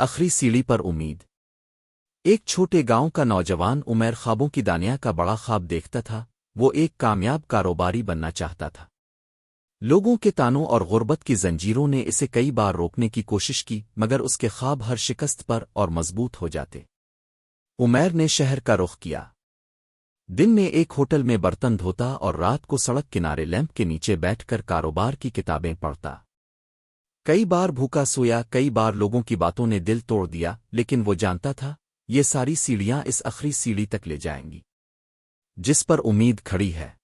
आखिरी सीढ़ी पर उम्मीद। एक छोटे गांव का नौजवान उमैर ख्वाबों की दानिया का बड़ा ख्वाब देखता था। वो एक कामयाब कारोबारी बनना चाहता था। लोगों के तानों और गुर्बत की जंजीरों ने इसे कई बार रोकने की कोशिश की, मगर उसके ख्वाब हर शिकस्त पर और मजबूत हो जाते। उमैर ने शहर का रुख किया। दिन में एक होटल में बर्तन धोता और रात को सड़क किनारे लैंप के नीचे बैठकर कारोबार की किताबें पढ़ता। कई बार भूखा सोया, कई बार लोगों की बातों ने दिल तोड़ दिया, लेकिन वो जानता था ये सारी सीढ़ियां इस आखिरी सीढ़ी तक ले जाएंगी जिस पर उम्मीद खड़ी है।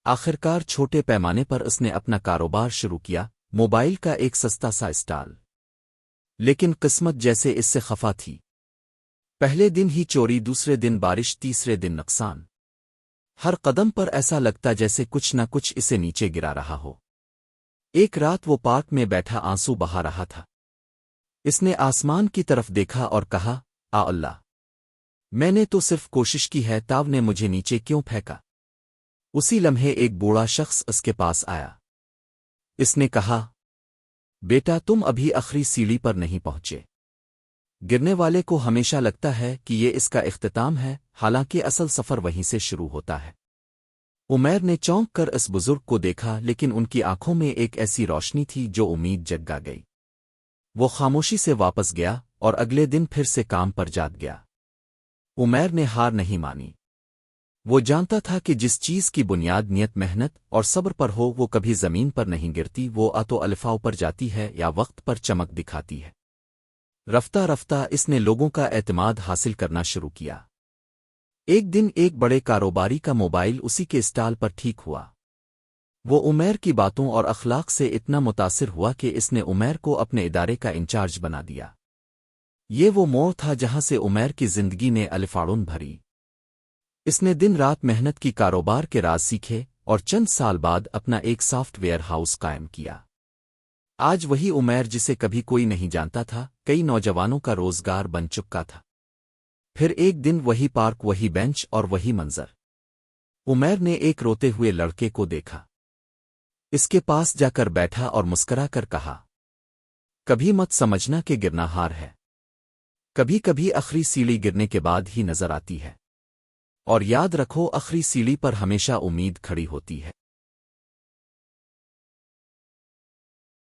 आखिरकार छोटे पैमाने पर उसने अपना कारोबार शुरू किया, मोबाइल का एक सस्ता सा स्टॉल। लेकिन किस्मत जैसे इससे खफा थी। पहले दिन ही चोरी, दूसरे दिन बारिश, तीसरे दिन नुकसान। हर कदम पर ऐसा लगता जैसे कुछ न कुछ इसे नीचे गिरा रहा हो। एक रात वो पार्क में बैठा आंसू बहा रहा था। इसने आसमान की तरफ देखा और कहा, आ अल्लाह, मैंने तो सिर्फ कोशिश की है, ताव ने मुझे नीचे क्यों फेंका। उसी लम्हे एक बूढ़ा शख्स उसके पास आया। इसने कहा, बेटा, तुम अभी आखिरी सीढ़ी पर नहीं पहुंचे। गिरने वाले को हमेशा लगता है कि ये इसका इख्तिताम है, हालांकि असल सफर वहीं से शुरू होता है। उमैर ने चौंक कर इस बुजुर्ग को देखा, लेकिन उनकी आंखों में एक ऐसी रोशनी थी जो उम्मीद जगा गई। वो खामोशी से वापस गया और अगले दिन फिर से काम पर जाग गया। उमैर ने हार नहीं मानी। वो जानता था कि जिस चीज की बुनियाद नियत, मेहनत और सब्र पर हो, वो कभी जमीन पर नहीं गिरती। वो तो अल्फाओं पर जाती है या वक्त पर चमक दिखाती है। रफ्ता रफ्ता इसने लोगों का एतमाद हासिल करना शुरू किया। एक दिन एक बड़े कारोबारी का मोबाइल उसी के स्टॉल पर ठीक हुआ। वो उमैर की बातों और अखलाक से इतना मुतासिर हुआ कि इसने उमैर को अपने इदारे का इंचार्ज बना दिया। ये वो मोड़ था जहां से उमैर की जिंदगी ने अलिफाड़ून भरी। इसने दिन रात मेहनत की, कारोबार के राज सीखे और चंद साल बाद अपना एक सॉफ्टवेयर हाउस कायम किया। आज वही उमैर जिसे कभी कोई नहीं जानता था, कई नौजवानों का रोजगार बन चुका था। फिर एक दिन वही पार्क, वही बेंच और वही मंजर। उमैर ने एक रोते हुए लड़के को देखा। इसके पास जाकर बैठा और मुस्करा कर कहा, कभी मत समझना कि गिरना हार है। कभी कभी आखिरी सीढ़ी गिरने के बाद ही नजर आती है। और याद रखो, आखिरी सीढ़ी पर हमेशा उम्मीद खड़ी होती है।